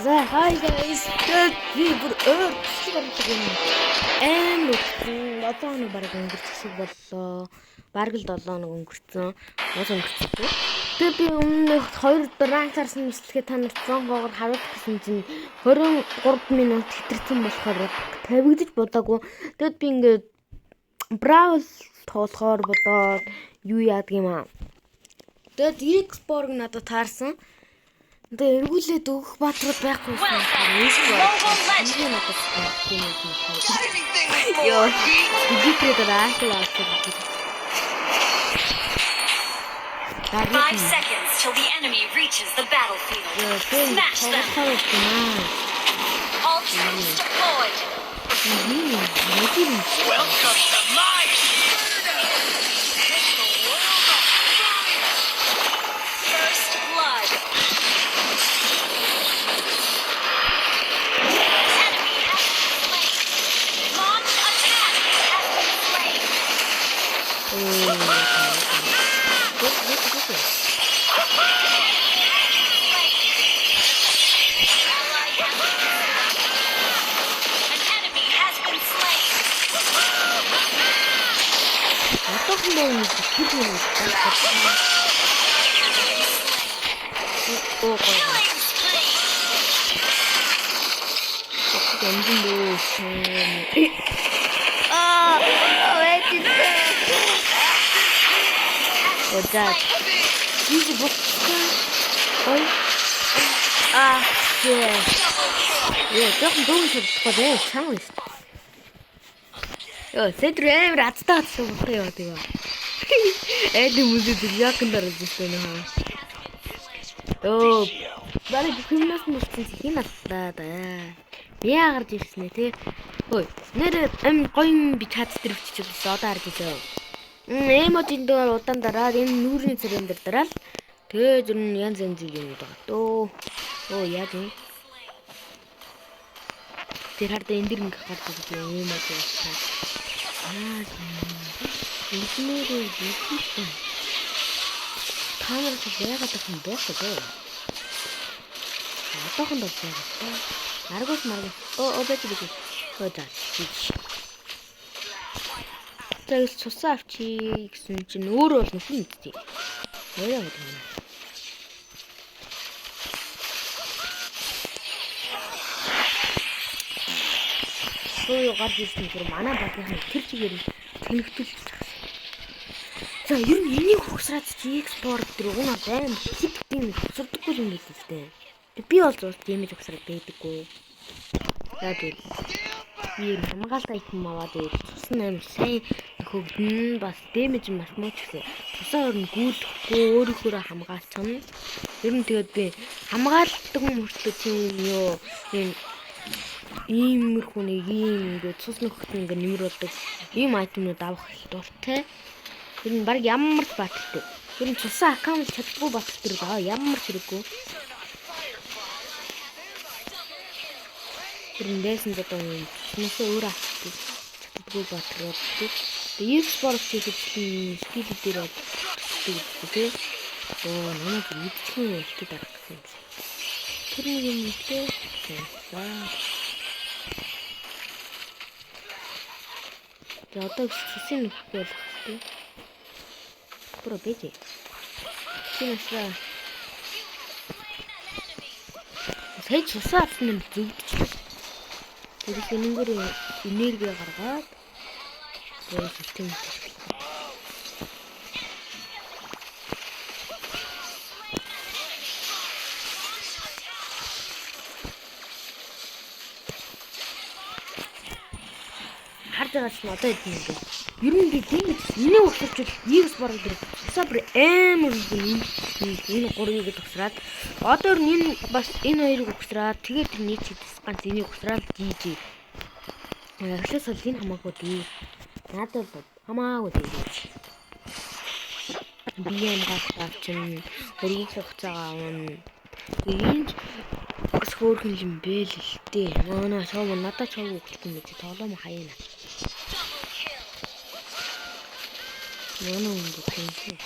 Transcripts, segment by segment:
За hi guys. Би бүр өөрчлөлт юм. Одоо бараг өнгөрчих боллоо. Бараг л 7 хоног өнгөрцөн. Уус өнгөрчихлээ. Тэгээ би өмнө 2 ранк харсан мэтлэгээ та нарт 100-оор харуулах гэсэн чинь 23 минут хэтэрсэн болохоор тавигдаж бодаагүй. Тэгэд би ингээд Brawl тоолохоор бодоод юу яадаг юм аа. Тэгэд X-Borg надад таарсан. Тэгээ эргүүлээд өгөх баатрууд байхгүй юм. Йоо, дикрэд раахлаа. 5 seconds till the enemy reaches the battlefield. Smash them. All troops deployed. Welcome to my First blood. Enemy has been slain. Launch attack has been slain. An enemy has been slain. Killing spree. Сэдр амар азтай болсон болох юм тийм. Эд мөдөд яг энэ дөрөвтэй нөө. Бараг хүмүүс мөчсөн хин аллаа да. Би яагаад ирсэн нэ тий. Хөөе. Нэр гоё би чат дээр өччихлээ. Одоо харж байгаа. Эмотин дээр удаан дараа энэ нүүрний царин дээр дараал. Тэгээ зүр нь янз янз юм байгаа. Яа тийм. Тэр хард энэ дэр ингээ гарч байгаа юм аа. Эднэрээ дийсэн. Камерт яагаад тахын байхгүй. Одоохондоо байгаа. Аргус маргус. Бэж. Тэгээс цусаа авчий гэсэн чинь өөрөө бол нөхөн мэдтий. Яа гэдэг юм. Гарч ирсэн тэр манай багийн тэр чигээр тэнэгтүүлж байгаа. За ер нь энийг хөгсраад чи X-Borg дээр уунаа байн хитгтийн сурдаггүй юм л дээ. Би бол зур дэмэж хөгсраад байдаггүй. За тэгэл би хамгаалтай юм аваад цусан аим сайн хөгдөн бас дэмэж маш мууч гэсэн. Цусаа өрн гүйлэхгүй өөрийнхөө хамгаалчихна. Ер нь тэгээд би хамгаалдаг мөртлөө тийм юу ийм хүнийг ийм ингээд цус нөхөд ингээд нэмэр болдог ийм айтемнууд авах дуртай. Тэр нь баг ямар ч баталтай. Тэр нь цусаа аккаунт чадахгүй баталтай байгаа ямар ч хэрэггүй. Тэр нь дэсэн одоо цусаа өөр авчих чадахгүй баталтай. Тэгээ X-Borg хийх скил дээр болдог тий. Намайг мэдчихэн ихтэй дарах гэсэн. Тэр нэг юм ихтэй. За одоо цусын нөхөх болох тий. Про бэж. Чинасаа. Сая цусаа авсан юм зүгдчихлээ. Тэрээс энэгээр энерги гаргаад систем хардагаас нь одоо ийм юм. Ер нь тийм энийг өгсөж X-Borg дээр сабр амар энэ гурыг өгсраад одоо энэ бас энэ хоёрыг өгсраад тэгээд тэр нийт ганц энийг өгсраад GG. Эхлээс л энэ хамаагүй дээ. Надад хамаагүй дээ. BM гацаачин хөргийг хугацаагаа авна. Энд бас хөөрхөн юм бэ л дээ. Манай шоу надад шоу өгөх юм гэж тоглоом хаяана. Яна үнэ тийм.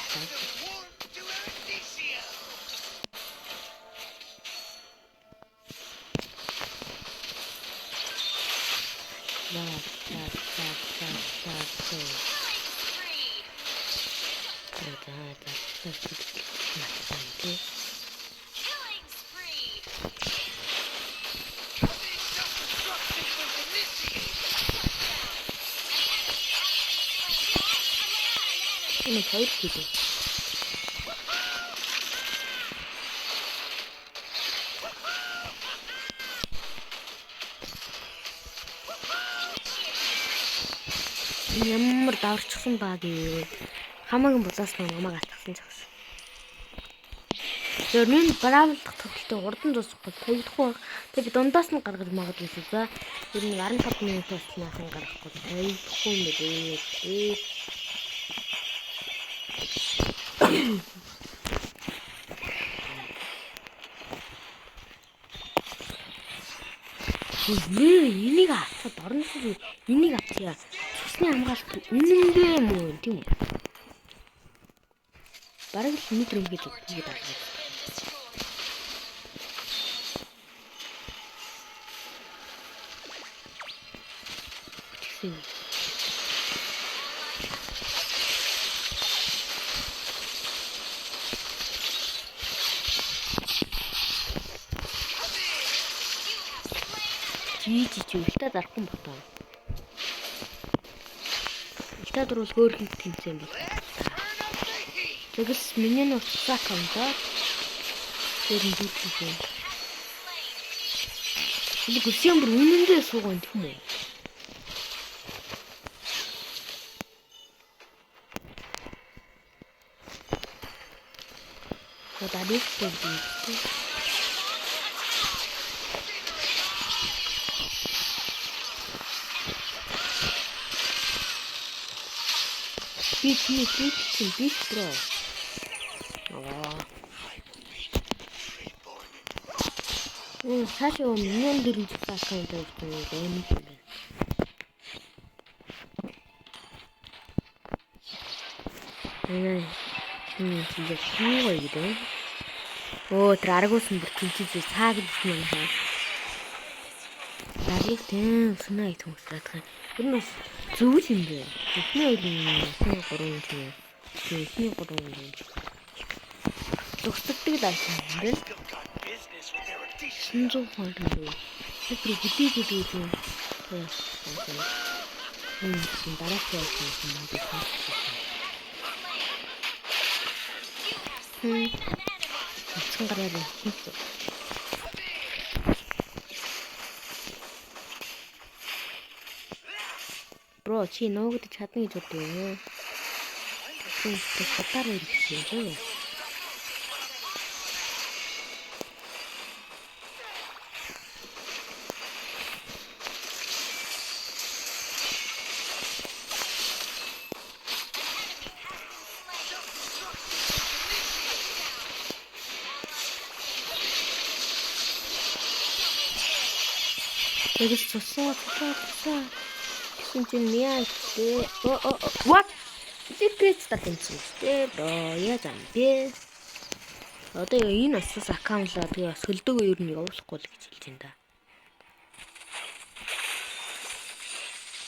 Энэ хоёр кило. Ямар даварчихсан баг ээ. Хамаагийн булаас намайг алцсан ч гэсэн. Тэр нэг браавлдах төгөлтэй урдан дуусахгүй тавигдахгүй. Тэг би дундаас нь гаргаж магадгүй шүү. За ер нь 15 минутаас наахан гаргахгүй тавигдахгүй юм бэ. Энийг аваад орно шүү. Энийг авчихъя. Цусны хамгаалалт үнэнгээ юм уу тийм үү? Бараг л нэг юм гэж хэлээд байна. Чи үлтэ дарахгүй батаа. Үлтэ дөрвөл хөөрхөн тэмцээн бол. Тэгээс миний нууц аккаунтаа тэр нь дүүцсэн. Би гүсэм бүр үнэндээ сууган тийм үү? Надад тийм. Бич бро. 사실 민원들이 집사카운트 너무 좋네. 진짜 쉬운 거이거든. 드라르고스는 진짜 사기지만 해. 나리스는 스나이 통스라트. 근데 좋으신데. 스나이는 스나이 걸어오는 중에. 스나이 걸어오는 중에. 똑똑되게 날씬한데? 신종화를 그리고 부디부디 좀 지금 나락해야 돼. 참가해야 돼. 힘써. 브로, 지 너 그때 자등이 줬대요. 좀 겉다를 입히죠. 여기서 졌어. 진짜 미안해. What? Secret статенци. Я замби. Одоо энэ бас аккаунтлаа тэгээ сөлдөөгөө ер нь явуулахгүй л гэж хэлж байна да.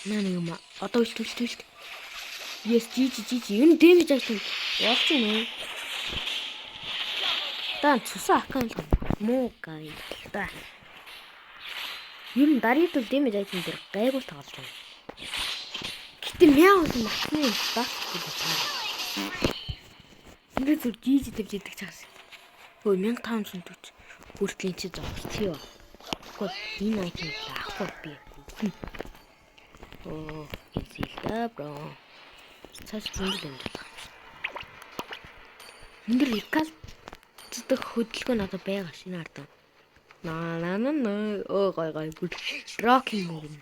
Наа юм одоо үлдэл. Yes, жи. Ер нь дэмэж ажил явуулж байна. Дан цусан аккаунт муу гай та. Ер нь дарийдл дэмэж ажил дээр гайгүй тоглож байна. Гэтэ мяа болсон багтны багт гэж байна. Ингээ зүр жижиг тавьж идэх чаас. 1540 хүртлийн чи зогсчихё. Гэхдээ энэ айтем авахгүй би. Инсилда бро. Цаас зөндөл амжилт. Эндэр икал цэдэх хөдөлгөөн надад байгаа шинэ ардаа. На гой рокинг мөн.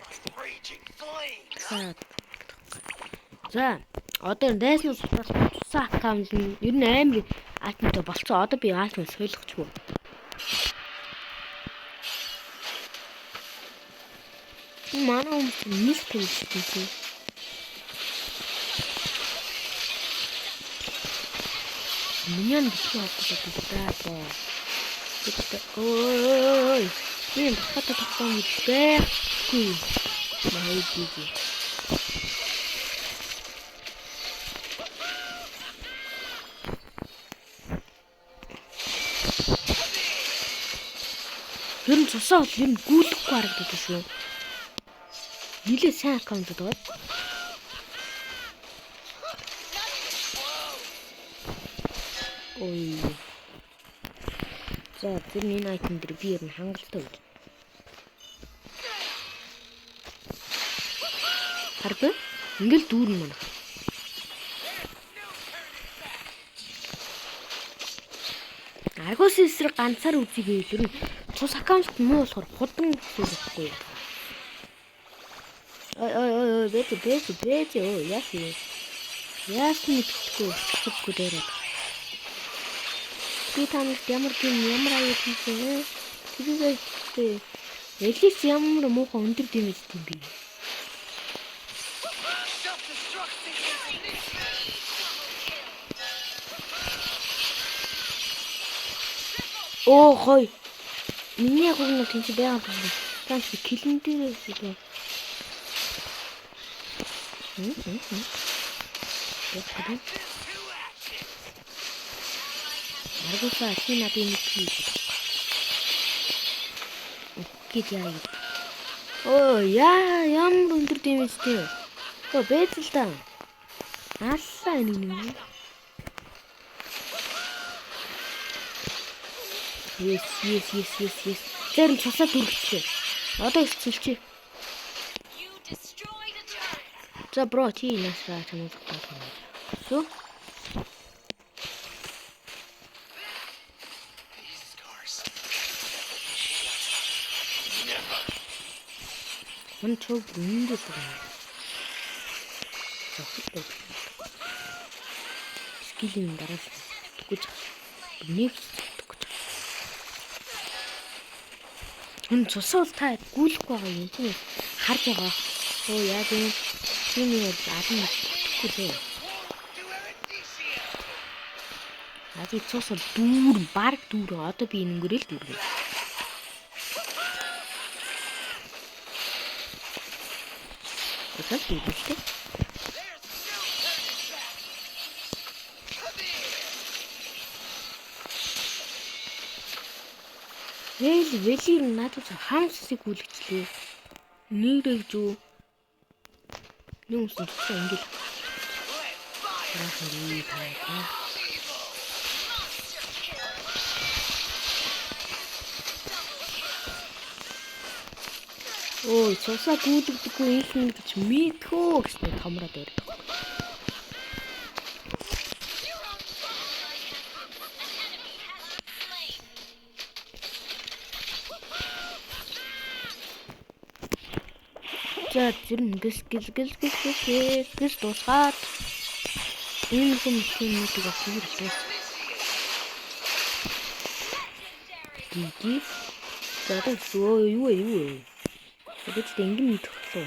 За одоо дайснаас цусан аккаунт нь ер нь амар альтмтай болцсон. Одоо би альтмаас солихчгүй. Манай хүмүүс нийт хэлсэн. Меня ничего не ой. Блин, хата таком бэхгүй. Маяг бий. Ер нь цусаа бол ер нь гүйлэхгүй харагддаг шүү. Нилээ сайн аккаунт байгаа. Ой. За тэр энэ айтем дээр би ер нь хангалттай үү. Хардаг? Ингээл дүүрэн мөн. Аргус эсрэг ганцаар үзье ер нь цус аккаунт муу болохоор худан хийхгүй. Ой бэж ой яасан мэдхгүй чиггүй дээрээ. Би танаас ямар аяа хийсэн тэрийг элис ямар муухай өндөр дэмэжтэй юм бэ? Оо хой. Миний гол нь тийч байгаа юм. Танч килэн дээр шүү. Аргусаа чи надад нэг хий. Окей яа. Оо ямар өндөр дэмэжтэй. Оо бэтэл та. Аллаа нэг. Yes. Тэр нь цусаа дүрчихээ. Одоо ихцэлчээ. За бро чи насаа чамд таа. Суу. Мөн чог үндэс байна. Зохиолтой. Скилийн дараалал тэгэж нэг энэ цусаа бол та гүйлэхгүй байгаа юм тийм харж байгаа. Оо яа гэв тийм юм алан мэдхгүй дээ. Ади цус дүүр баг дүүр одоо би ингэрэл дүүр. Өсөж дүүртэй. Велиг надад хаамсыг үлгчлээ. Нэрэг зүү. Нүмс ингэж. Ой, цусаа гүйдэгдэггүй их юм гэж мэдхөө гэсэн томроод байдаг. За тэр нь гис дуусгаад энэ юм тиймүүдийг авчихсан. Гиги. За одоо юу. Тэгэж тэнгэн мэдхгүй.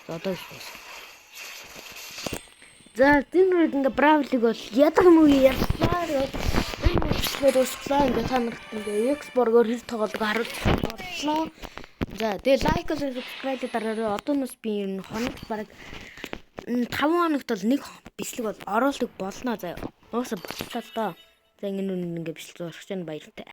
За одоо ихсэн. За тэр ингээ бравлиг бол ядаг юм уу ярьсаар дуусчлаа ингээ та нарт ингээ экспоргоор хэл тоглодог харуулсан боллоо. За тэгээ лайк og subscribe дараарай. Одооноос би энэ хоног бараг 5 хоногт бол нэг бичлэг бол оруулах болно. За уусаа болчихлоо л доо. За ингэ нүн ингээ бичлэг зурчих чинь баяртай.